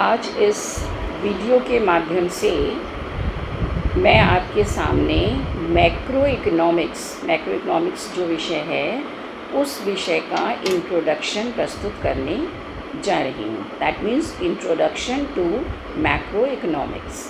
आज इस वीडियो के माध्यम से मैं आपके सामने मैक्रो इकोनॉमिक्स जो विषय है उस विषय का इंट्रोडक्शन प्रस्तुत करने जा रही हूँ। That means introduction to macroeconomics.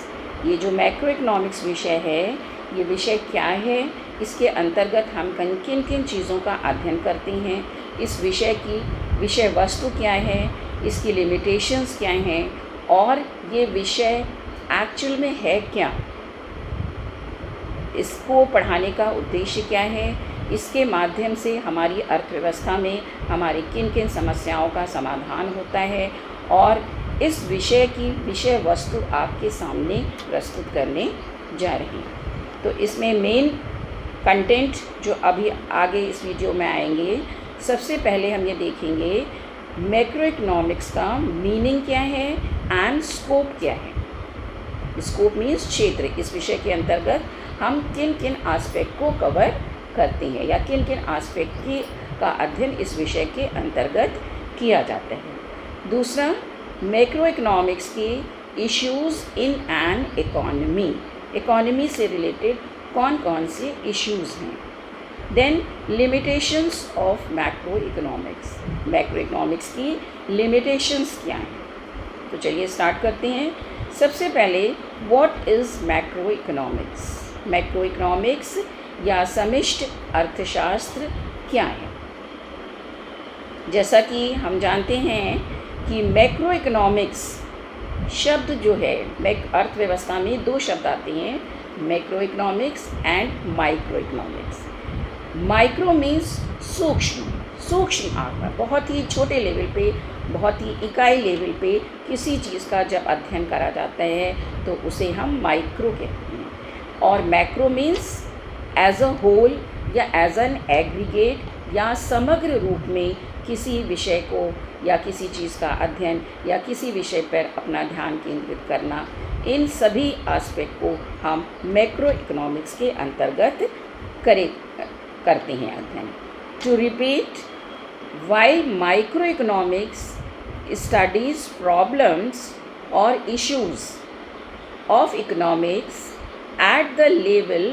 ये जो मैक्रो इकोनॉमिक्स विषय है, ये विषय क्या है, इसके अंतर्गत हम किन किन चीज़ों का अध्ययन करते हैं, इस विषय की विषय वस्तु क्या है, इसकी लिमिटेशंस क्या हैं और ये विषय एक्चुअल में है क्या, इसको पढ़ाने का उद्देश्य क्या है, इसके माध्यम से हमारी अर्थव्यवस्था में हमारी किन किन समस्याओं का समाधान होता है और इस विषय की विषय वस्तु आपके सामने प्रस्तुत करने जा रही हूँ। तो इसमें मेन कंटेंट जो अभी आगे इस वीडियो में आएंगे, सबसे पहले हम ये देखेंगे मैक्रो इकोनॉमिक्स का मीनिंग क्या है एंड स्कोप क्या है। स्कोप मीन्स क्षेत्र। इस विषय के अंतर्गत हम किन किन आस्पेक्ट को कवर करते हैं या किन किन आस्पेक्ट का अध्ययन इस विषय के अंतर्गत किया जाता है। दूसरा, मैक्रो इकोनॉमिक्स की इश्यूज़ इन एन इकोनॉमी से रिलेटेड कौन कौन से इश्यूज़ हैं। Then limitations of macroeconomics की लिमिटेशंस क्या हैं। तो चलिए स्टार्ट करते हैं। सबसे पहले व्हाट इज़ मैक्रो इकोनॉमिक्स या समिष्ट अर्थशास्त्र क्या है। जैसा कि हम जानते हैं कि मैक्रो इकोनॉमिक्स शब्द जो है, अर्थव्यवस्था में दो शब्द आते हैं, macro economics and micro economics. Micro means सूक्ष्म आंकड़ा, बहुत ही छोटे लेवल पे, बहुत ही इकाई लेवल पे किसी चीज़ का जब अध्ययन करा जाता है तो उसे हम माइक्रो कहते हैं। और macro means as a whole या एज एन एग्रीगेट या समग्र रूप में किसी विषय को या किसी चीज़ का अध्ययन या किसी विषय पर अपना ध्यान केंद्रित करना, इन सभी एस्पेक्ट को हम मैक्रो इकोनॉमिक्स के अंतर्गत करते हैं अध्ययन। To repeat, while microeconomics studies problems or issues of economics at the level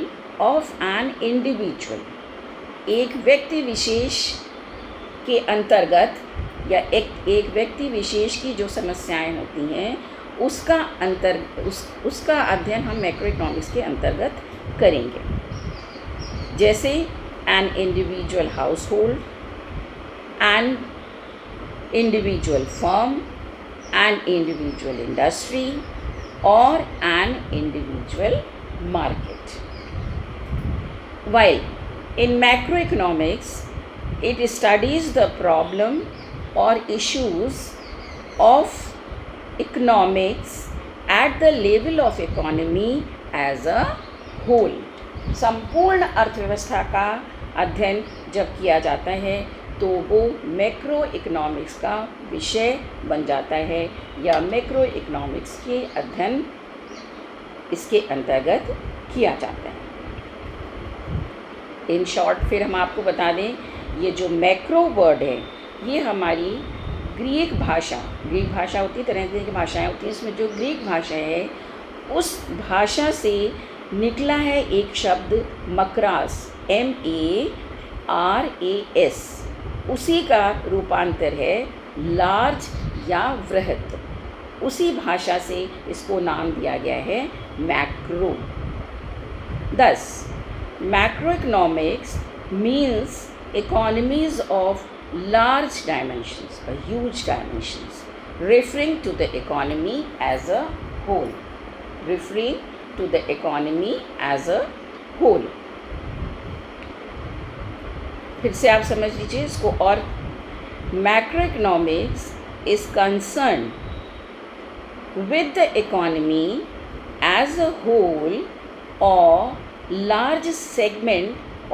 of an individual, एक व्यक्ति विशेष के अंतर्गत या एक व्यक्ति विशेष की जो समस्याएं होती हैं उसका अध्ययन हम मैक्रो इकोनॉमिक्स के अंतर्गत करेंगे। जैसे an individual household, an individual firm, an individual industry or an individual market. While in macroeconomics it studies the problem or issues of economics at the level of economy as a whole. संपूर्ण अर्थव्यवस्था का अध्ययन जब किया जाता है तो वो मैक्रो इकोनॉमिक्स का विषय बन जाता है या मैक्रो इकोनॉमिक्स के अध्ययन इसके अंतर्गत किया जाता है। इन शॉर्ट फिर हम आपको बता दें, ये जो मैक्रो वर्ड है ये हमारी ग्रीक भाषा होती है, तरह तरह की भाषाएँ होती हैं, इसमें जो ग्रीक भाषा है उस भाषा से निकला है एक शब्द मकरास, MARAS, उसी का रूपांतर है लार्ज या वृहत। उसी भाषा से इसको नाम दिया गया है macro. Thus, macroeconomics means economies of large dimensions or huge dimensions, referring to the economy as a whole. To the economy as a whole. फिर से आप समझ लीजिए इसको। और macroeconomics is concerned with the economy as a whole or large segment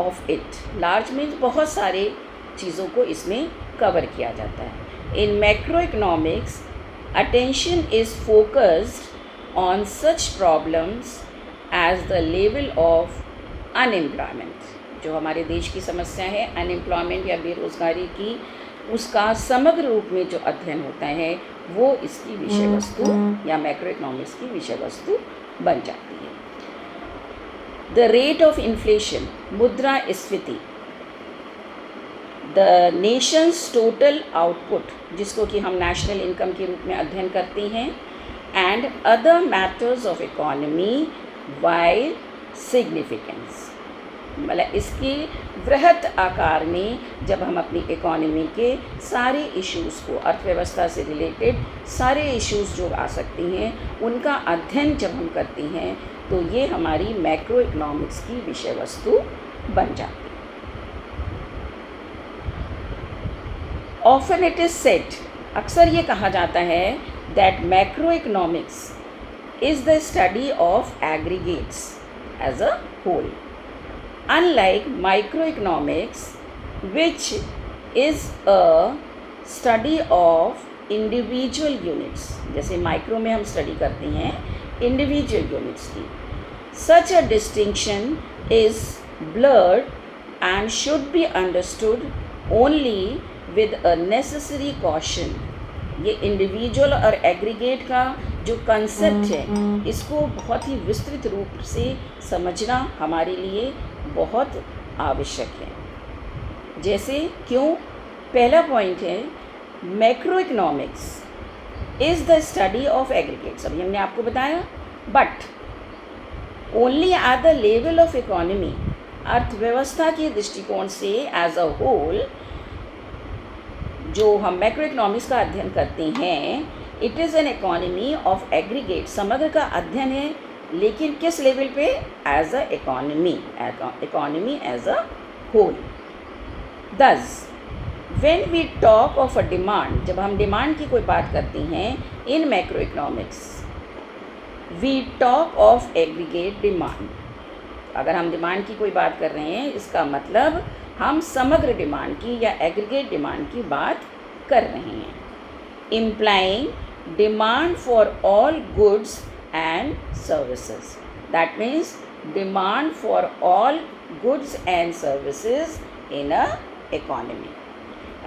of it. Large means बहुत सारे चीज़ों को इसमें कवर किया जाता है। In macroeconomics, attention is focused on such problems as the level of unemployment, जो हमारे देश की समस्या है अनएम्प्लॉयमेंट या बेरोज़गारी की, उसका समग्र रूप में जो अध्ययन होता है वो इसकी विषय वस्तु या मैक्रो इकोनॉमिक्स की विषय वस्तु बन जाती है। द रेट ऑफ इन्फ्लेशन, मुद्रास्फीति, द नेशंस टोटल आउटपुट, जिसको कि हम नेशनल इनकम के रूप में अध्ययन करते हैं, and other matters of economy while significance, मतलब इसकी वृहत आकार में जब हम अपनी इकोनॉमी के सारे इश्यूज़ को, अर्थव्यवस्था से रिलेटेड सारे इश्यूज़ जो आ सकती हैं उनका अध्ययन जब हम करते हैं तो ये हमारी मैक्रो इकोनॉमिक्स की विषय वस्तु बन जाती है। ऑफन इट इज़ सेड, अक्सर ये कहा जाता है that macroeconomics is the study of aggregates as a whole, unlike microeconomics which is a study of individual units, जैसे माइक्रो में हम स्टडी करते हैं इंडिविजुअल यूनिट्स की। Such a distinction is blurred and should be understood only with a necessary caution। ये individual और aggregate का जो कंसेप्ट है इसको बहुत ही विस्तृत रूप से समझना हमारे लिए बहुत आवश्यक है। जैसे क्यों, पहला पॉइंट है macro economics is the study of aggregates, अभी हमने आपको बताया, but only at the level of economy, अर्थव्यवस्था के दृष्टिकोण से एज अ होल जो हम मैक्रो इकोनॉमिक्स का अध्ययन करते हैं, it is an economy of aggregate, समग्र का अध्ययन है, लेकिन किस लेवल पे, as a economy as a whole. Thus when we talk of a demand, जब हम डिमांड की कोई बात करते हैं in macro economics, we talk of aggregate demand, अगर हम डिमांड की कोई बात कर रहे हैं इसका मतलब हम समग्र डिमांड की या एग्रीगेट डिमांड की बात कर रहे हैं। Implying demand for all goods and services, that means demand for all goods and services in a economy,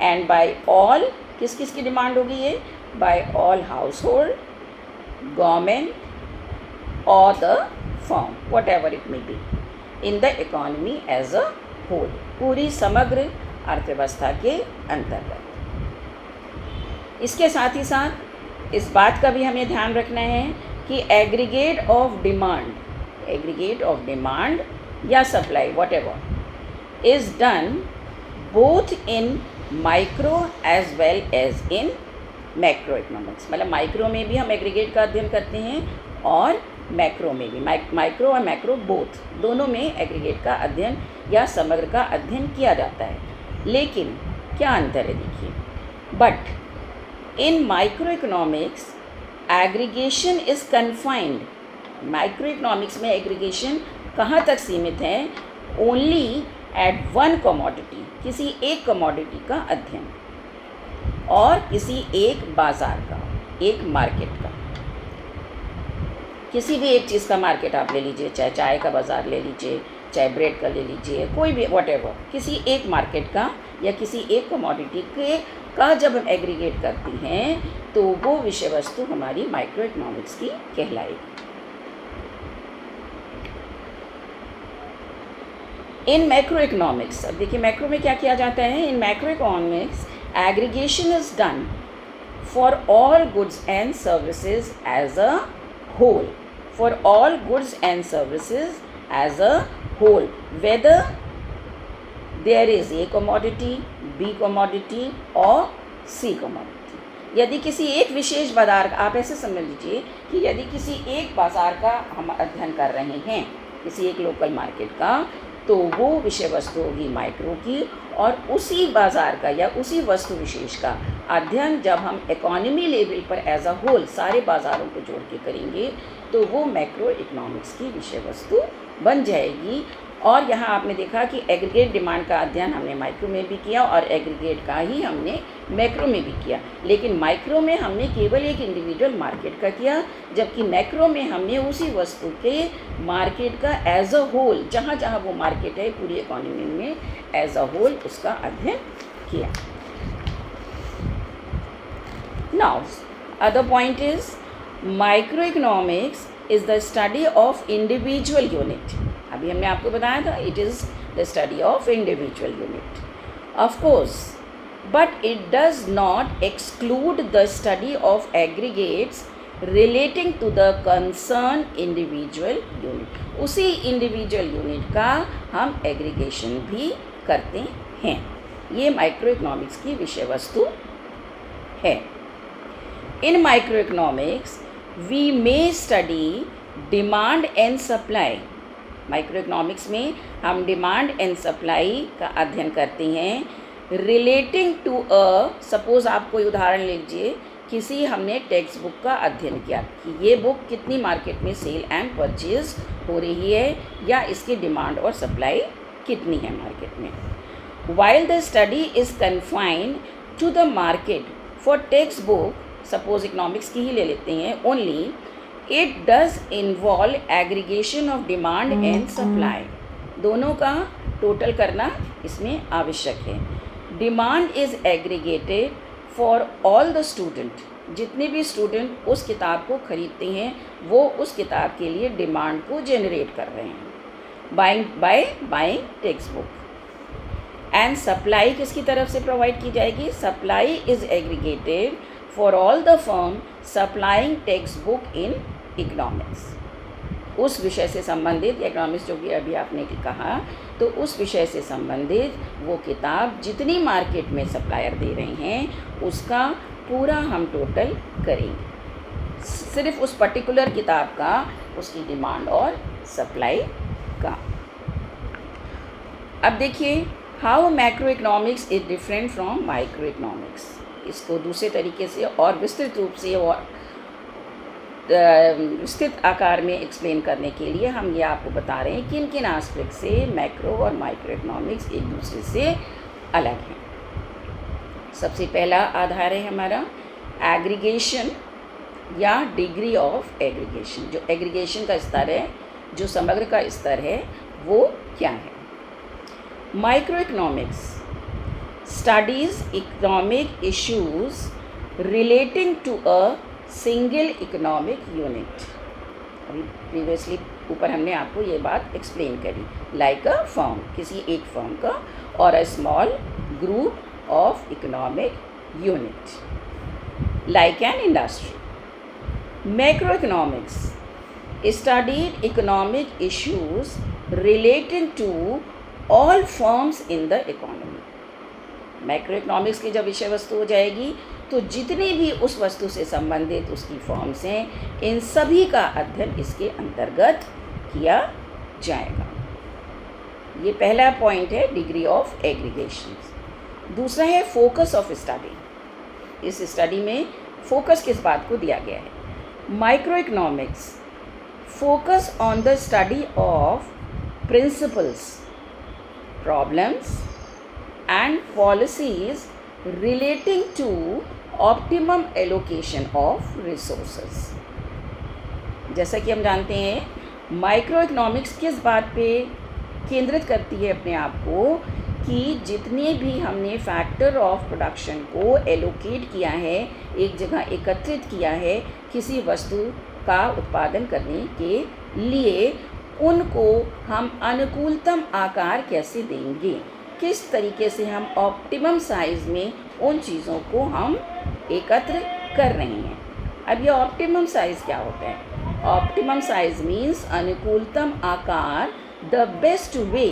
and by all किस किस की डिमांड होगी ये, by all household, government or the firm, whatever it may be, in the economy as a whole, पूरी समग्र अर्थव्यवस्था के अंतर्गत। इसके साथ ही साथ इस बात का भी हमें ध्यान रखना है कि एग्रीगेट ऑफ डिमांड या supply whatever is done both in micro as well as in macro economics, मतलब माइक्रो में भी हम एग्रीगेट का अध्ययन करते हैं और मैक्रो में भी, माइक्रो और मैक्रो बोथ दोनों में एग्रीगेट का अध्ययन या समग्र का अध्ययन किया जाता है। लेकिन क्या अंतर है देखिए, but in micro economics aggregation is confined, micro economics में एग्रीगेशन कहाँ तक सीमित है, ओनली एट वन कमोडिटी, किसी एक कमोडिटी का अध्ययन और किसी एक बाज़ार का, एक मार्केट का, किसी भी एक चीज़ का मार्केट आप ले लीजिए, चाहे चाय का बाज़ार ले लीजिए, चाहे ब्रेड का ले लीजिए, कोई भी व्हाटएवर, किसी एक मार्केट का या किसी एक कमोडिटी के का जब हम एग्रीगेट करती हैं तो वो विषय वस्तु हमारी माइक्रो इकोनॉमिक्स की कहलाएगी। इन मैक्रो इकोनॉमिक्स, अब देखिए मैक्रो में क्या किया जाता है, in macro economics aggregation is done for all goods and services as a whole, for all goods and services as a whole, whether there is A commodity, B commodity और C commodity. यदि किसी एक विशेष बाजार का, आप ऐसे समझ लीजिए कि यदि किसी एक बाज़ार का हम अध्ययन कर रहे हैं, किसी एक लोकल मार्केट का, तो वो विषय वस्तु होगी माइक्रो की, और उसी बाज़ार का या उसी वस्तु विशेष का अध्ययन जब हम इकोनॉमी लेवल पर एज अ होल सारे बाज़ारों को जोड़ के करेंगे तो वो मैक्रो इकोनॉमिक्स की विषय वस्तु बन जाएगी। और यहाँ आपने देखा कि एग्रीगेट डिमांड का अध्ययन हमने माइक्रो में भी किया और एग्रीगेट का ही हमने मैक्रो में भी किया, लेकिन माइक्रो में हमने केवल एक इंडिविजुअल मार्केट का किया, जबकि मैक्रो में हमने उसी वस्तु के मार्केट का एज अ होल, जहाँ जहाँ वो मार्केट है पूरी इकोनॉमी में एज अ होल उसका अध्ययन किया। Now, other point is microeconomics is the study of individual unit. अभी हमने आपको बताया था it is the study of individual unit. Of course, but it does not exclude the study of aggregates relating to the concerned individual unit. उसी individual unit का हम aggregation भी करते हैं. ये माइक्रोइकोनॉमिक्स की विषय वस्तु है. In microeconomics, we may study demand and supply. Microeconomics में हम डिमांड एंड सप्लाई का अध्ययन करते हैं रिलेटिंग टू सपोज़ आप कोई उदाहरण लीजिए, किसी हमने टेक्स्ट बुक का अध्ययन किया कि ये बुक कितनी मार्केट में सेल एंड परचेज हो रही है या इसकी डिमांड और सप्लाई कितनी है मार्केट में. While the study is confined to the market for text book, suppose economics की ही ले लेते हैं, only it does involve aggregation of demand and supply. दोनों का टोटल करना इसमें आवश्यक है. Demand is aggregated for all the student. जितने भी स्टूडेंट उस किताब को खरीदते हैं वो उस किताब के लिए डिमांड को जनरेट कर रहे हैं by buying text book. And supply किसकी तरफ से प्रोवाइड की जाएगी? Supply is aggregated for all the firm supplying text book in economics. उस विषय से संबंधित इकोनॉमिक्स जो कि अभी आपने कहा, तो उस विषय से संबंधित वो किताब जितनी मार्केट में सप्लायर दे रहे हैं उसका पूरा हम टोटल करेंगे, सिर्फ उस पर्टिकुलर किताब का, उसकी डिमांड और सप्लाई का. अब देखिए how macro economics is different from micro economics. इसको दूसरे तरीके से और विस्तृत रूप से और विस्तृत आकार में एक्सप्लेन करने के लिए हम ये आपको बता रहे हैं किन किन एस्पेक्ट से मैक्रो और माइक्रो इकोनॉमिक्स एक दूसरे से अलग हैं. सबसे पहला आधार है हमारा एग्रीगेशन या डिग्री ऑफ एग्रीगेशन. जो एग्रीगेशन का स्तर है, जो समग्र का स्तर है, वो क्या है? Micro economics studies economic issues relating to a single economic unit. अभी प्रीवियसली ऊपर हमने आपको ये बात एक्सप्लेन करी. लाइक अ फर्म, किसी एक फर्म का, और a small group of economic unit like an industry. Macro economics studied economic issues relating to all firms in the economy. Macro economics की जब विषय वस्तु हो जाएगी तो जितनी भी उस वस्तु से संबंधित उसकी फॉर्म्स हैं, इन सभी का अध्ययन इसके अंतर्गत किया जाएगा. ये पहला पॉइंट है डिग्री ऑफ एग्रीगेशन. दूसरा है फोकस ऑफ स्टडी. इस स्टडी में फोकस किस बात को दिया गया है? Micro economics focus on the study of principles, problems and policies relating to optimum allocation of resources. जैसा कि हम जानते हैं माइक्रो इकोनॉमिक्स किस बात पे केंद्रित करती है अपने आप को कि जितने भी हमने फैक्टर ऑफ प्रोडक्शन को एलोकेट किया है, एक जगह एकत्रित किया है किसी वस्तु का उत्पादन करने के लिए, उनको हम अनुकूलतम आकार कैसे देंगे, किस तरीके से हम ऑप्टिमम साइज़ में उन चीज़ों को हम एकत्र कर रहे हैं. अब ये ऑप्टिमम साइज़ क्या होता है? ऑप्टिमम साइज़ मीन्स अनुकूलतम आकार, the best way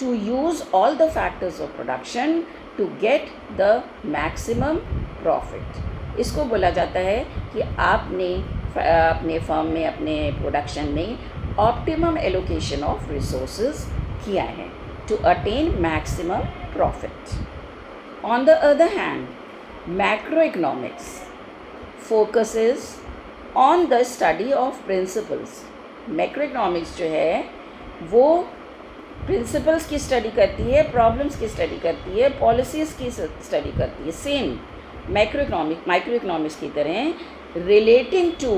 to use all the factors of production to get the maximum profit. इसको बोला जाता है कि आपने अपने फर्म में, अपने प्रोडक्शन में ऑप्टिमम एलोकेशन ऑफ रिसोर्सेज किया है to attain maximum profit. On the other hand, macroeconomics focuses on the study of principles. Macroeconomics जो है वो प्रिंसिपल्स की स्टडी करती है, प्रॉब्लम्स की स्टडी करती है, पॉलिसीज़ की स्टडी करती है, सेम माइक्रो इकोनॉमिक्स की तरह रिलेटिंग टू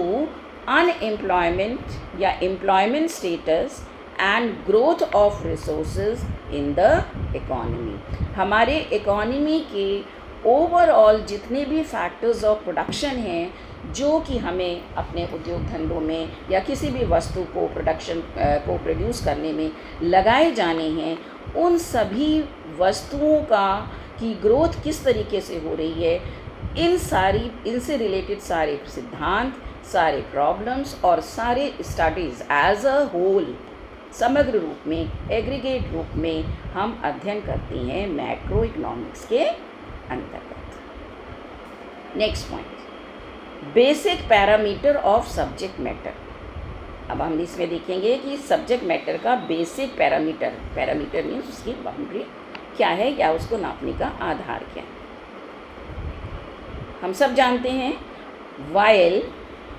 अनएम्प्लॉयमेंट या employment status and growth of resources in the economy. हमारे इकोनॉमी के ओवरऑल जितने भी फैक्टर्स ऑफ प्रोडक्शन हैं जो कि हमें अपने उद्योग धंधों में या किसी भी वस्तु को प्रोड्यूस करने में लगाए जाने हैं, उन सभी वस्तुओं की ग्रोथ किस तरीके से हो रही है, इनसे रिलेटेड सारे सिद्धांत, सारे प्रॉब्लम्स और सारे स्टडीज़ एज अ होल, समग्र रूप में, एग्रीगेट रूप में हम अध्ययन करते हैं मैक्रो इकोनॉमिक्स के अंतर्गत। Next point, basic parameter of subject matter. अब हम इसमें देखेंगे कि सब्जेक्ट मैटर का बेसिक पैरामीटर मीन्स उसकी बाउंड्री क्या है या उसको नापने का आधार क्या है। हम सब जानते हैं while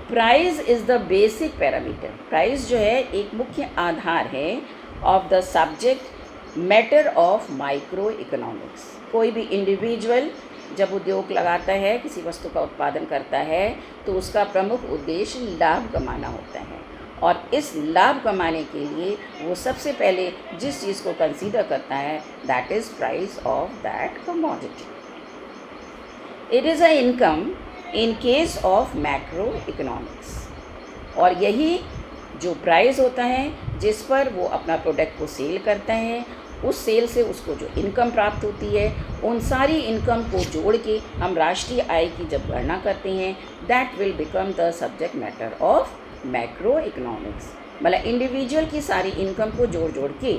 price is the basic parameter, price जो है एक मुख्य आधार है of the subject matter of micro economics. कोई भी इंडिविजुअल जब उद्योग लगाता है, किसी वस्तु का उत्पादन करता है, तो उसका प्रमुख उद्देश्य लाभ कमाना होता है, और इस लाभ कमाने के लिए वो सबसे पहले जिस चीज़ को कंसीडर करता है that is price of that commodity. It is a income in case of macro economics, और यही जो प्राइस होता है जिस पर वो अपना प्रोडक्ट को सेल करता है, उस सेल से उसको जो इनकम प्राप्त होती है, उन सारी इनकम को जोड़ के हम राष्ट्रीय आय की जब गणना करते हैं, that will become the subject matter of macroeconomics. मतलब इंडिविजुअल की सारी इनकम को जोड़ के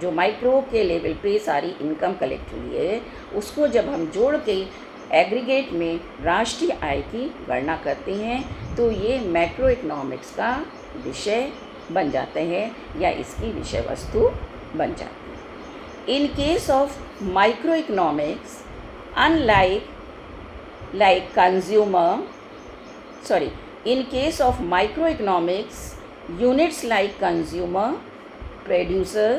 जो माइक्रो के लेवल पे सारी इनकम कलेक्ट हुई है, उसको जब हम जोड़ के एग्रीगेट में राष्ट्रीय आय की गणना करते हैं, तो ये मैक्रो इकोनॉमिक्स का विषय बन जाता है या इसकी विषय वस्तु बन जाती है। In case of microeconomics, in case of microeconomics, units like consumer, producer,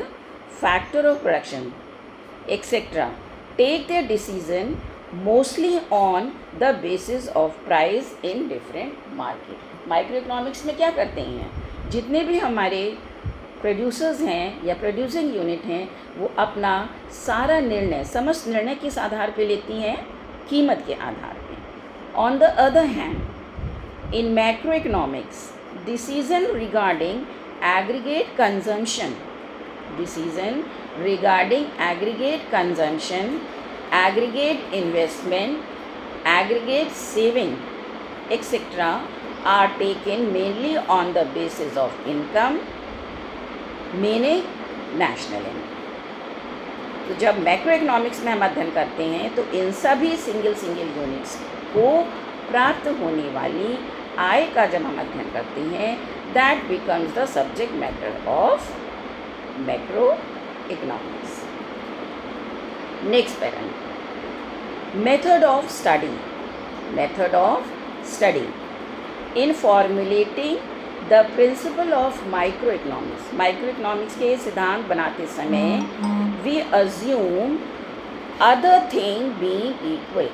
factor of production, etc. take their decision mostly on the basis of price in different market. Microeconomics में क्या करते हैं, जितने भी हमारे प्रोड्यूसर्स हैं या प्रोड्यूसिंग यूनिट हैं, वो अपना सारा निर्णय, समस्त निर्णय किस आधार पे लेती हैं, कीमत के आधार पे। On the other hand in macro economics decision regarding aggregate consumption, aggregate investment, aggregate saving etcetera are taken mainly on the basis of income, meaning national income. तो जब मैक्रो इकोनॉमिक्स में हम अध्ययन करते हैं तो इन सभी सिंगल यूनिट्स को प्राप्त होने वाली आय का जब हम अध्ययन करते हैं, that becomes the subject matter of macroeconomics. Next parameter, method of study in formulating the principle of microeconomics के सिद्धांत बनाते समय we assume other thing being equal.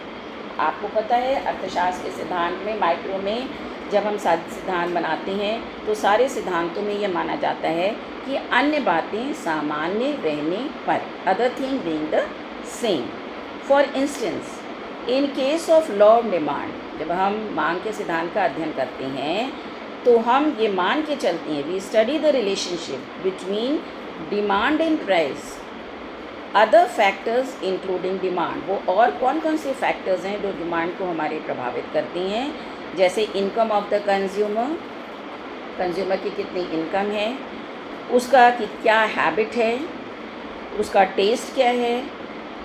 आपको पता है अर्थशास्त्र के सिद्धांत में, माइक्रो में जब हम सिद्धांत बनाते हैं तो सारे सिद्धांतों में यह माना जाता है कि अन्य बातें सामान्य रहने पर, other thing being the same. For instance in case of law of demand, जब हम मांग के सिद्धांत का अध्ययन करते हैं तो हम ये मान के चलते हैं, we study the relationship between demand and price, other factors including demand. वो और कौन कौन से फैक्टर्स हैं जो डिमांड को हमारे प्रभावित करते हैं, जैसे इनकम ऑफ द कंज्यूमर की कितनी इनकम है, उसका कि क्या हैबिट है, उसका टेस्ट क्या है,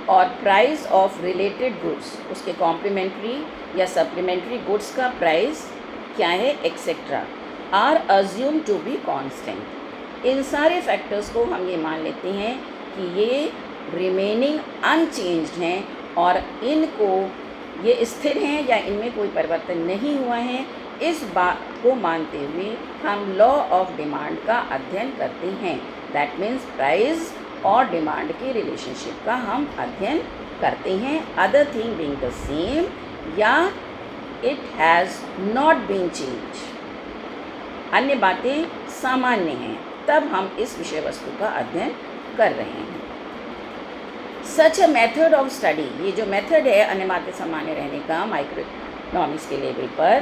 और प्राइस ऑफ रिलेटेड गुड्स, उसके कॉम्प्लीमेंट्री या सप्लीमेंट्री गुड्स का प्राइस क्या है, etcetera are assume to be constant. इन सारे फैक्टर्स को हम ये मान लेते हैं कि ये रिमेनिंग अनचेंज्ड हैं और इनको ये स्थिर हैं या इनमें कोई परिवर्तन नहीं हुआ है। इस बात को मानते हुए हम लॉ ऑफ डिमांड का अध्ययन करते हैं। दैट मीन्स प्राइस और डिमांड के रिलेशनशिप का हम अध्ययन करते हैं, other thing being the same या it has not been change, अन्य बातें सामान्य हैं, तब हम इस विषय वस्तु का अध्ययन कर रहे हैं। सच अ मेथड ऑफ स्टडी, ये जो मेथड है अनिवार्य सामान्य रहने का माइक्रो इकोनॉमिक्स के लेवल पर,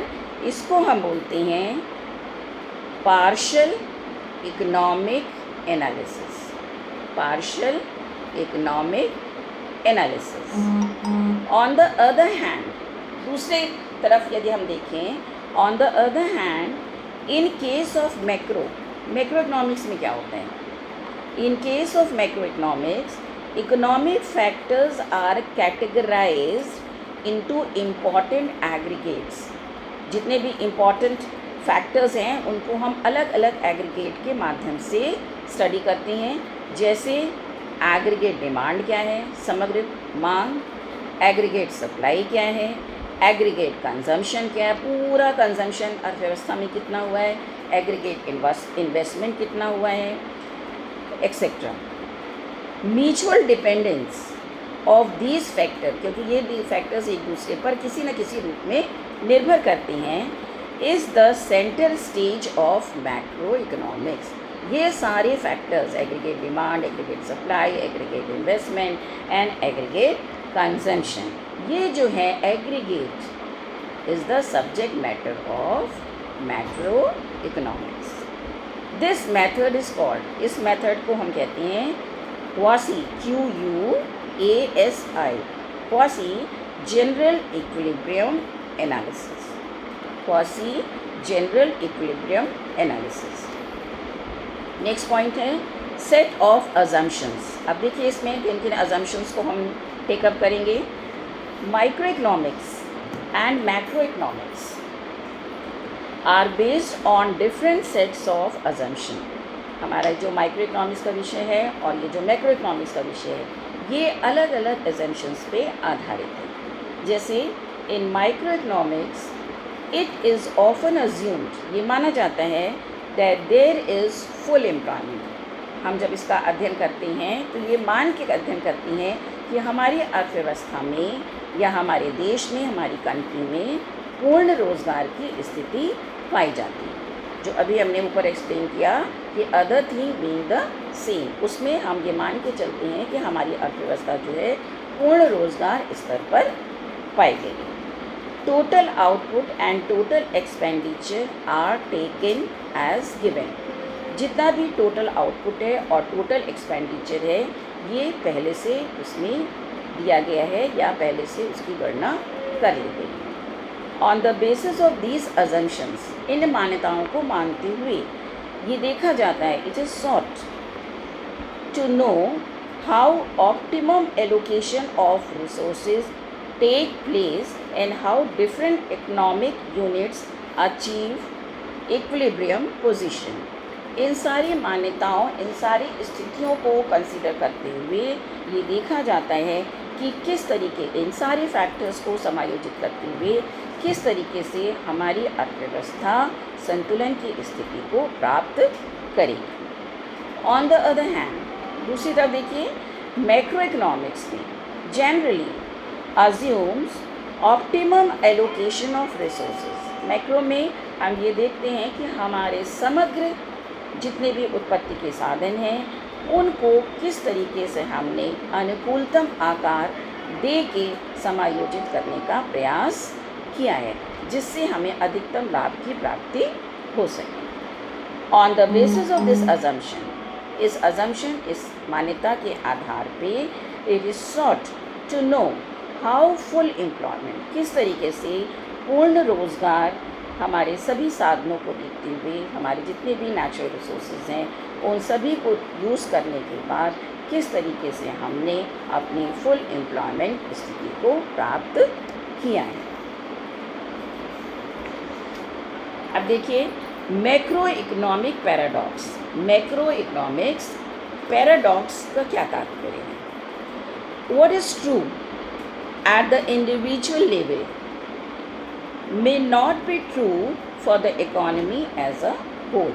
इसको हम बोलते हैं partial economic analysis. Partial economic analysis. On the other hand, दूसरे तरफ यदि हम देखें, on the other hand in case of macroeconomics में क्या होता है, in case of macroeconomics economic factors are categorized into important aggregates. जितने भी इम्पॉर्टेंट फैक्टर्स हैं उनको हम अलग अलग एग्रीगेट के माध्यम से स्टडी करते हैं। जैसे एग्रीगेट डिमांड क्या है, समग्र मांग, एग्रीगेट सप्लाई क्या है, एग्रीगेट कंजम्पशन क्या है, पूरा कंजम्पशन अर्थव्यवस्था में कितना हुआ है, एग्रीगेट इन्वेस्टमेंट कितना हुआ है, etcetera. Mutual dependence of these factor, क्योंकि ये फैक्टर्स एक दूसरे पर किसी न किसी रूप में निर्भर करते हैं, is the central stage of macroeconomics. ये सारे factors, aggregate demand, aggregate supply, aggregate investment and aggregate consumption, ये जो है aggregate is the subject matter of macro economics. This method is called, इस मेथड को हम कहते हैं quasi, QUASI, quasi general equilibrium analysis. Quasi general equilibrium analysis. Next point है set of assumptions. अब देखिए इसमें किन किन अजम्पशंस को हम टेकअप करेंगे। Microeconomics and macroeconomics are based on different sets of assumption. हमारा जो माइक्रो इकोनॉमिक्स का विषय है और ये जो मैक्रो इकोनॉमिक्स का विषय है, ये अलग अलग अजम्पशंस पे आधारित है। जैसे in micro economics it is often assumed, ये माना जाता है that there is full employment. हम जब इसका अध्ययन करते हैं तो ये मान के अध्ययन करते हैं कि हमारी अर्थव्यवस्था में या हमारे देश में, हमारी कंट्री में पूर्ण रोज़गार की स्थिति पाई जाती है। जो अभी हमने ऊपर एक्सप्लेन किया कि other thing being the same, उसमें हम ये मान के चलते हैं कि हमारी अर्थव्यवस्था जो है पूर्ण रोज़गार स्तर पर पाई गई है। Total output and total expenditure are taken as given. जितना भी टोटल आउटपुट है और टोटल एक्सपेंडिचर है, ये पहले से उसमें दिया गया है या पहले से उसकी गणना कर ली गई है। On the basis of these assumptions, इन मान्यताओं को मानते हुए ये देखा जाता है, it is sought to know how optimum allocation of resources take place and how different economic units achieve equilibrium position. इन सारी मान्यताओं, इन सारी स्थितियों को कंसीडर करते हुए ये देखा जाता है कि किस तरीके, इन सारे फैक्टर्स को समायोजित करते हुए किस तरीके से हमारी अर्थव्यवस्था संतुलन की स्थिति को प्राप्त करेगी। ऑन द अदर हैंड, दूसरी तरफ देखिए, मैक्रो इकोनॉमिक्स में generally assumes optimum allocation of resources. Macro में हम ये देखते हैं कि हमारे समग्र जितने भी उत्पत्ति के साधन हैं उनको किस तरीके से हमने अनुकूलतम आकार दे के समायोजित करने का प्रयास किया है, जिससे हमें अधिकतम लाभ की प्राप्ति हो सके। On the basis of this assumption, इस अजम्पशन, इस मान्यता के आधार पे it is sought to know how full employment, किस तरीके से पूर्ण रोज़गार हमारे सभी साधनों को देखते हुए, हमारे जितने भी नेचुरल रिसोर्सेज हैं उन सभी को यूज़ करने के बाद किस तरीके से हमने अपनी फुल एम्प्लॉयमेंट स्थिति को प्राप्त किया है। अब देखिए macro economic paradox. Macro economics paradox का क्या तात्पर्य है? What is true at the individual level may not be true for the economy as a whole।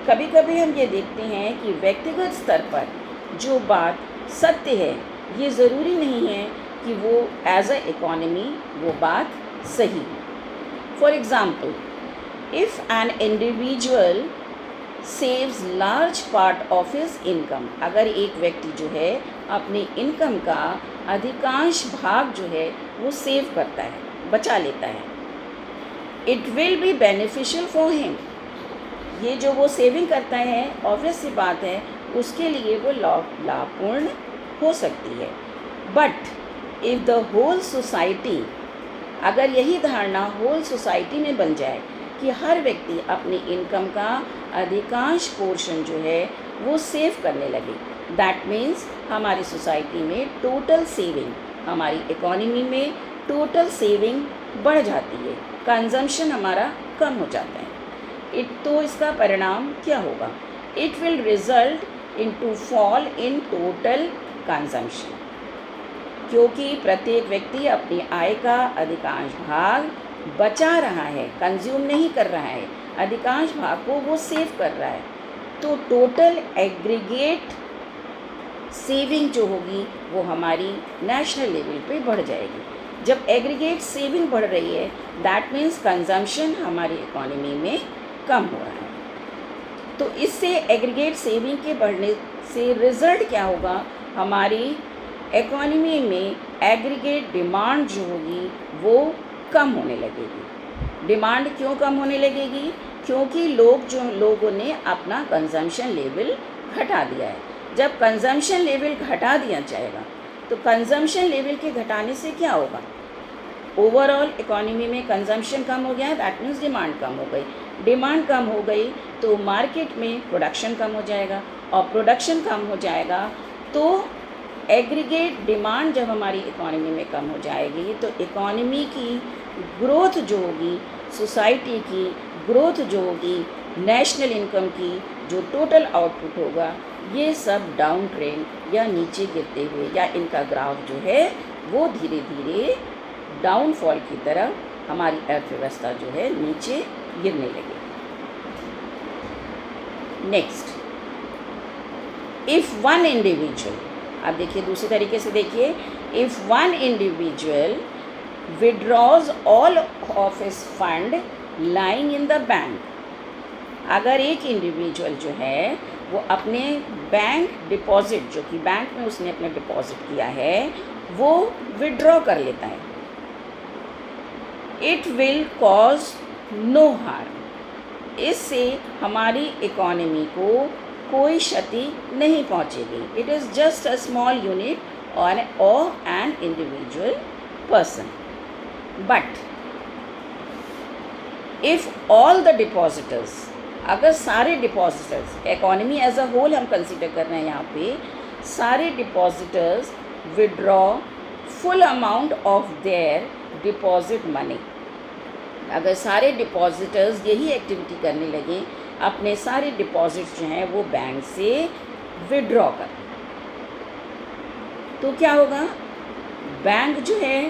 कभी कभी हम ये देखते हैं कि व्यक्तिगत स्तर पर जो बात सत्य है ये ज़रूरी नहीं है कि वो एज अ इकोनॉमी वो बात सही हो। For example, if an individual saves large part of his income, अगर एक व्यक्ति जो है अपनी इनकम का अधिकांश भाग जो है वो सेव करता है, बचा लेता है, it will be beneficial for him, ये जो वो सेविंग करता है ऑब्वियस सी बात है उसके लिए वो लाभपूर्ण हो सकती है। But if the whole society, अगर यही धारणा होल सोसाइटी में बन जाए कि हर व्यक्ति अपनी इनकम का अधिकांश पोर्शन जो है वो सेव करने लगे, दैट मीन्स हमारी सोसाइटी में टोटल सेविंग, हमारी इकोनॉमी में टोटल सेविंग बढ़ जाती है, कंजम्पशन हमारा कम हो जाता है। तो इसका परिणाम क्या होगा? It will result in to fall in total consumption, क्योंकि प्रत्येक व्यक्ति अपनी आय का अधिकांश भाग बचा रहा है, कंज्यूम नहीं कर रहा है, अधिकांश भाग को वो सेव कर रहा है, तो टोटल एग्रीगेट सेविंग जो होगी वो हमारी नेशनल लेवल पे बढ़ जाएगी। जब एग्रीगेट सेविंग बढ़ रही है दैट मीन्स कंजम्पशन हमारी इकोनॉमी में कम हो रहा है। तो इससे एग्रीगेट सेविंग के बढ़ने से रिज़ल्ट क्या होगा? हमारी इकोनॉमी में एग्रीगेट डिमांड जो होगी वो कम होने लगेगी। डिमांड क्यों कम होने लगेगी? क्योंकि लोगों ने अपना कंजम्पशन लेवल घटा दिया है। जब कंजम्पशन लेवल घटा दिया जाएगा तो कंजम्पशन लेवल के घटाने से क्या होगा? ओवरऑल इकोनॉमी में कंजम्पशन कम हो गया है, दैट मीन्स डिमांड कम हो गई। डिमांड कम हो गई तो मार्केट में प्रोडक्शन कम हो जाएगा, और प्रोडक्शन कम हो जाएगा तो एग्रीगेट डिमांड जब हमारी इकोनॉमी में कम हो जाएगी तो इकोनॉमी की ग्रोथ जो होगी, सोसाइटी की ग्रोथ जो होगी, नेशनल इनकम की जो टोटल आउटपुट होगा, ये सब डाउन ट्रेंड या नीचे गिरते हुए या इनका ग्राफ जो है वो धीरे धीरे डाउनफॉल की तरफ हमारी अर्थव्यवस्था जो है नीचे गिरने लगे। नेक्स्ट, इफ़ वन इंडिविजुअल, अब देखिए दूसरे तरीके से देखिए, if one individual withdraws all of his fund lying in the bank, अगर एक इंडिविजुअल जो है वो अपने बैंक डिपॉजिट जो कि बैंक में उसने अपने डिपॉजिट किया है वो विड्रॉ कर लेता है, it will cause no harm, इससे हमारी इकोनॉमी को कोई क्षति नहीं पहुंचेगी। It is just a small unit और an individual person. But if all the depositors, अगर सारे depositors, economy as a whole हम कंसिडर कर रहे हैं यहाँ पे, सारे depositors withdraw full amount of their deposit money, अगर सारे डिपॉजिटर्स यही एक्टिविटी करने लगे, अपने सारे डिपॉजिट्स जो हैं वो बैंक से विड्रॉ कर, तो क्या होगा? बैंक जो है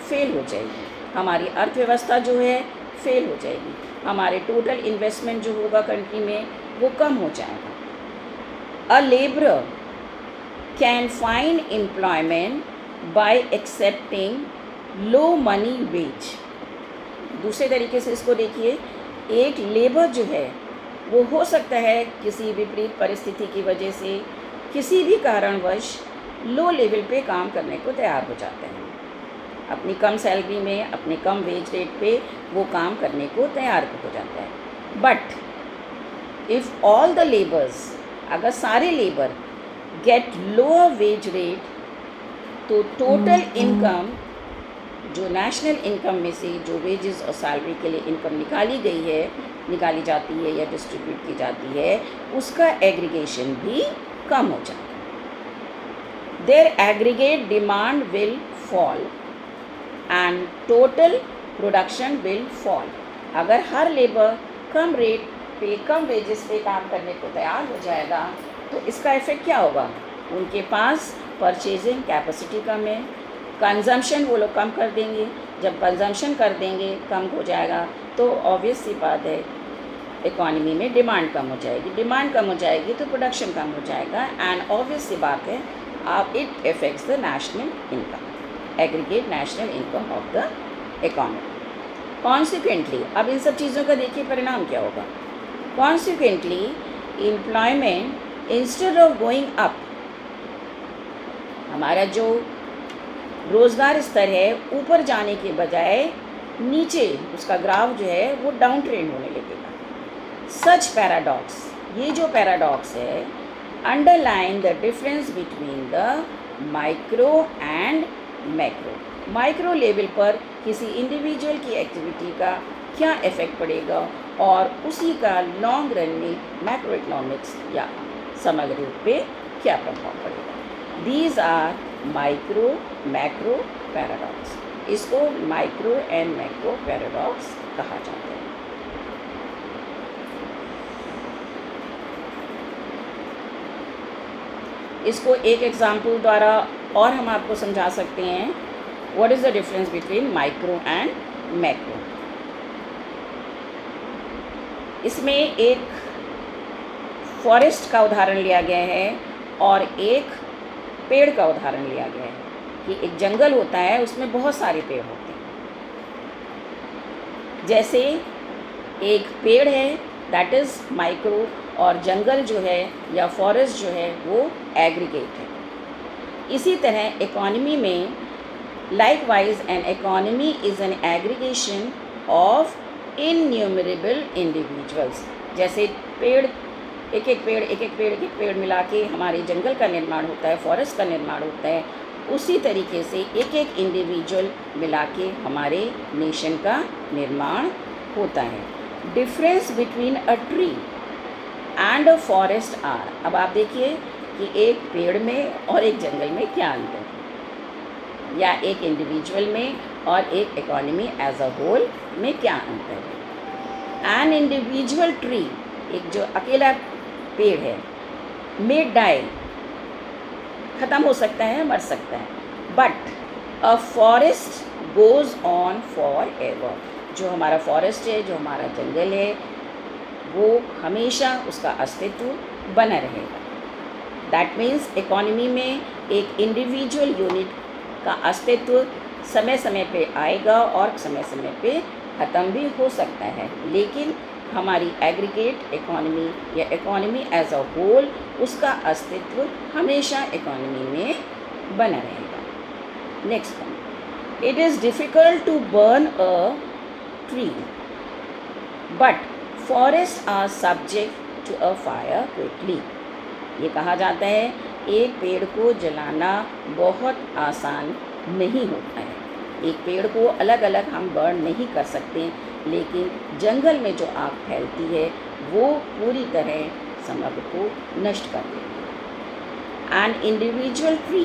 फेल हो जाएगी, हमारी अर्थव्यवस्था जो है फेल हो जाएगी, हमारे टोटल इन्वेस्टमेंट जो होगा कंट्री में वो कम हो जाएगा। A labourer can find employment by accepting low money wage, दूसरे तरीके से इसको देखिए, एक लेबर जो है वो हो सकता है किसी विपरीत परिस्थिति की वजह से किसी भी कारणवश लो लेवल पे काम करने को तैयार हो जाते हैं, अपनी कम सैलरी में, अपने कम वेज रेट पे वो काम करने को तैयार हो जाता है। But if all the labours, अगर सारे labour get lower wage rate, तो टोटल इनकम जो नेशनल इनकम में से जो वेजेस और सैलरी के लिए इनकम निकाली जाती है या डिस्ट्रीब्यूट की जाती है, उसका एग्रीगेशन भी कम हो जाता है। There aggregate demand will fall and total production will fall, अगर हर लेबर कम रेट पे, कम वेजेस पे काम करने को तैयार हो जाएगा तो इसका इफ़ेक्ट क्या होगा? उनके पास परचेजिंग कैपेसिटी कम है, कंजम्पशन वो लोग कम कर देंगे, जब कंजम्पशन कर देंगे, कम हो जाएगा तो ऑब्वियस सी बात है इकोनॉमी में डिमांड कम हो जाएगी, डिमांड कम हो जाएगी तो प्रोडक्शन कम हो जाएगा, एंड ऑब्वियस सी बात है it affects the national income, aggregate national income of the economy. Consequently, अब इन सब चीज़ों का देखिए परिणाम क्या होगा। Consequently employment instead of going up, हमारा जो रोज़गार स्तर है ऊपर जाने के बजाय नीचे उसका ग्राफ जो है वो डाउन ट्रेंड होने लगेगा. सच पैराडॉक्स, ये जो पैराडॉक्स है, underline the difference between the micro and macro. Micro level पर किसी इंडिविजुअल की एक्टिविटी का क्या इफ़ेक्ट पड़ेगा और उसी का लॉन्ग रन में मैक्रो इकोनॉमिक्स या समग्र रूप पे क्या प्रभाव पड़ेगा. These are micro macro paradox. इसको माइक्रो एंड मैक्रो पैराडॉक्स कहा जाता है. इसको एक एग्जाम्पल द्वारा और हम आपको समझा सकते हैं. What is the difference between micro and macro. इसमें एक फॉरेस्ट का उदाहरण लिया गया है और एक पेड़ का उदाहरण लिया गया है कि एक जंगल होता है, उसमें बहुत सारे पेड़ होते हैं. जैसे एक पेड़ है दैट इज़ माइक्रो और जंगल जो है या फॉरेस्ट जो है वो एग्रीगेट है. इसी तरह इकोनॉमी में likewise an economy is an aggregation of innumerable individuals. जैसे पेड़ एक एक पेड़ मिला के हमारे जंगल का निर्माण होता है, फॉरेस्ट का निर्माण होता है, उसी तरीके से एक एक इंडिविजुअल मिला के हमारे नेशन का निर्माण होता है. Difference between a tree and a forest are. अब आप देखिए कि एक पेड़ में और एक जंगल में क्या अंतर है, या एक इंडिविजुअल में और एक इकोनॉमी एज अ होल में क्या अंतर है. एन इंडिविजुअल ट्री, एक जो अकेला पेड़ है, मे डाई, ख़त्म हो सकता है, मर सकता है. But a forest goes on for ever. जो हमारा फॉरेस्ट है, जो हमारा जंगल है, वो हमेशा उसका अस्तित्व बना रहेगा. दैट मीन्स इकोनॉमी में एक इंडिविजुअल यूनिट का अस्तित्व समय समय पे आएगा और समय समय पे ख़त्म भी हो सकता है, लेकिन हमारी एग्रीगेट इकोनॉमी या इकोनॉमी एज अ होल, उसका अस्तित्व हमेशा इकोनॉमी में बना रहेगा. Next point, it is difficult to burn a tree but forest are subject to a fire quickly. ये कहा जाता है एक पेड़ को जलाना बहुत आसान नहीं होता है. एक पेड़ को अलग अलग हम बर्न नहीं कर सकते, लेकिन जंगल में जो आग फैलती है वो पूरी तरह समग्र को नष्ट कर देती है. एन इंडिविजुअल ट्री,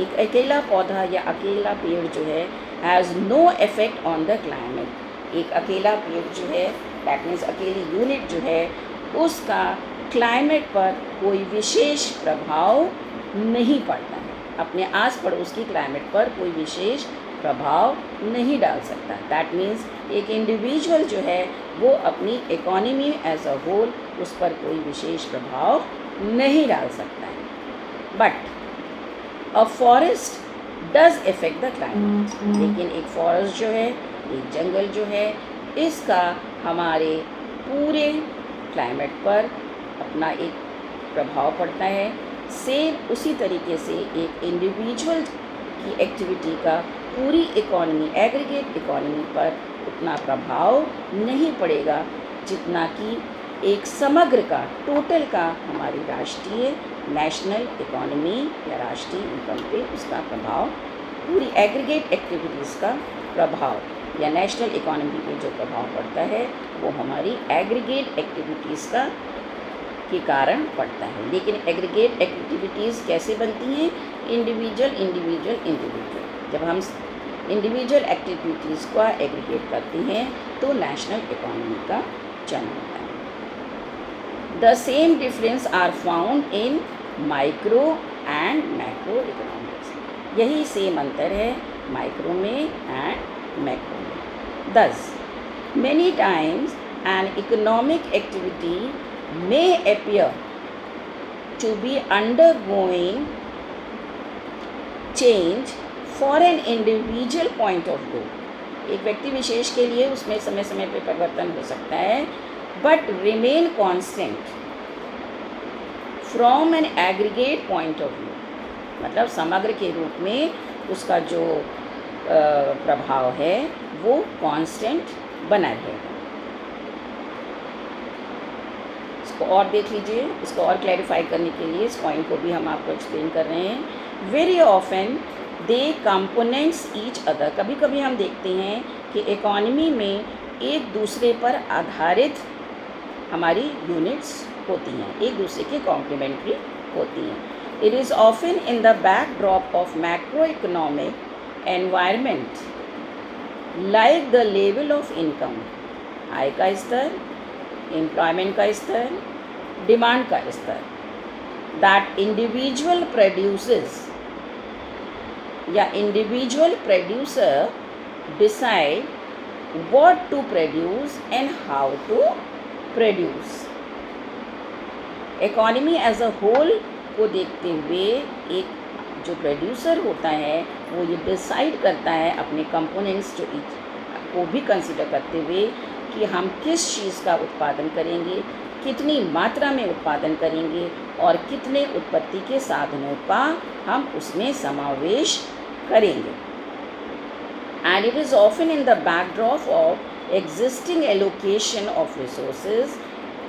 एक अकेला पौधा या अकेला पेड़ जो है, has no effect on the climate. एक अकेला पेड़ जो है, दैट मीन्स अकेली यूनिट जो है, उसका क्लाइमेट पर कोई विशेष प्रभाव नहीं पड़ता है. अपने आस पड़ोस की क्लाइमेट पर कोई विशेष प्रभाव नहीं डाल सकता. दैट मीन्स एक इंडिविजुअल जो है वो अपनी इकोनॉमी एज अ होल उस पर कोई विशेष प्रभाव नहीं डाल सकता है. But a forest does effect the climate. लेकिन एक फॉरेस्ट जो है, एक जंगल जो है, इसका हमारे पूरे क्लाइमेट पर अपना एक प्रभाव पड़ता है. सेम उसी तरीके से एक इंडिविजुअल की एक्टिविटी का पूरी इकोनॉमी, एग्रीगेट इकोनॉमी पर उतना प्रभाव नहीं पड़ेगा जितना कि एक समग्र का, टोटल का हमारी राष्ट्रीय नेशनल इकोनॉमी या राष्ट्रीय इनकम पे उसका प्रभाव, पूरी एग्रीगेट एक्टिविटीज़ का प्रभाव या नेशनल इकोनॉमी पे जो प्रभाव पड़ता है वो हमारी एग्रीगेट एक्टिविटीज़ का के कारण पड़ता है. लेकिन एग्रीगेट एक्टिविटीज़ कैसे बनती हैं? इंडिविजुअल. जब हम इंडिविजुअल एक्टिविटीज़ को एग्रीगेट करते हैं तो नेशनल इकोनॉमी का जन्म होता है. The same difference are found in micro and macroeconomics. यही सेम अंतर है माइक्रो में एंड मैक्रो में. Thus many times an economic activity may appear to be undergoing change for an individual point of view. एक व्यक्ति विशेष के लिए उसमें समय समय पर परिवर्तन हो सकता है, but remain constant from an aggregate point of view, मतलब समग्र के रूप में उसका जो प्रभाव है वो कांस्टेंट बना रहेगा। इसको और देख लीजिए, इसको और क्लैरिफाई करने के लिए इस पॉइंट को भी हम आपको एक्सप्लेन कर रहे हैं। Very often they components each other, कभी कभी हम देखते हैं कि इकॉनमी में एक दूसरे पर आधारित हमारी यूनिट्स होती हैं, एक दूसरे के कॉम्प्लीमेंट्री होती हैं। It is often in the backdrop of macro economic environment like the level of income, आय का स्तर, एम्प्लॉयमेंट का स्तर, डिमांड का स्तर, दैट इंडिविजुअल प्रोड्यूसेस या individual producer decide what to produce and how to produce। Economy as a whole को देखते हुए एक जो प्रोड्यूसर होता है वो ये डिसाइड करता है अपने कंपोनेंट्स जो को भी कंसिडर करते हुए कि हम किस चीज़ का उत्पादन करेंगे, कितनी मात्रा में उत्पादन करेंगे और कितने उत्पत्ति के साधनों का हम उसमें समावेश करेंगे। And it is often in the backdrop of existing allocation of resources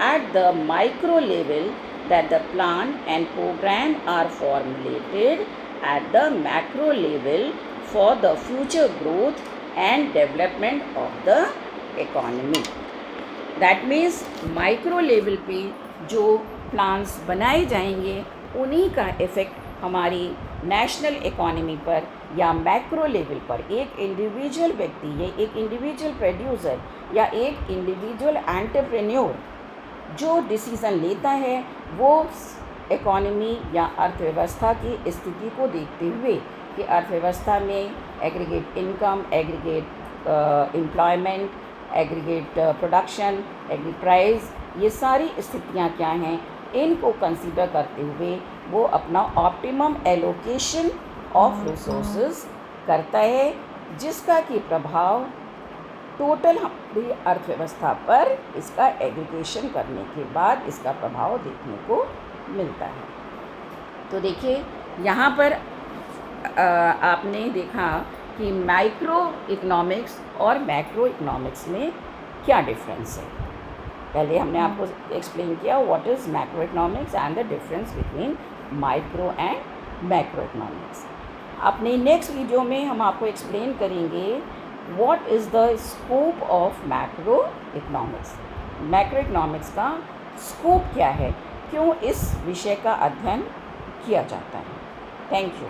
at the micro level that the plan and program are formulated at the macro level for the future growth and development of the economy। That means micro level पे जो plans बनाए जाएंगे उन्हीं का effect हमारी national economy पर या macro level पर एक इंडिविजुअल व्यक्ति या एक इंडिविजुअल प्रोड्यूसर या एक इंडिविजुअल एंटरप्रेन्योर जो डिसीज़न लेता है वो इकॉनमी या अर्थव्यवस्था की स्थिति को देखते हुए कि अर्थव्यवस्था में aggregate income, aggregate employment, aggregate production, एग्री प्राइस, ये सारी स्थितियाँ क्या हैं, इनको कंसीडर करते हुए वो अपना ऑप्टिमम एलोकेशन ऑफ रिसोर्सेज करता है जिसका कि प्रभाव टोटल हमारी अर्थव्यवस्था पर इसका एग्रीगेशन करने के बाद इसका प्रभाव देखने को मिलता है। तो देखिए यहाँ पर आपने देखा कि माइक्रो इकोनॉमिक्स और मैक्रो इकोनॉमिक्स में क्या डिफरेंस है। पहले हमने आपको एक्सप्लेन किया what is macro economics and the difference between micro and macro economics. अपने नेक्स्ट वीडियो में हम आपको एक्सप्लेन करेंगे what is the scope of macro economics. Macro economics का स्कोप क्या है, क्यों इस विषय का अध्ययन किया जाता है। Thank you.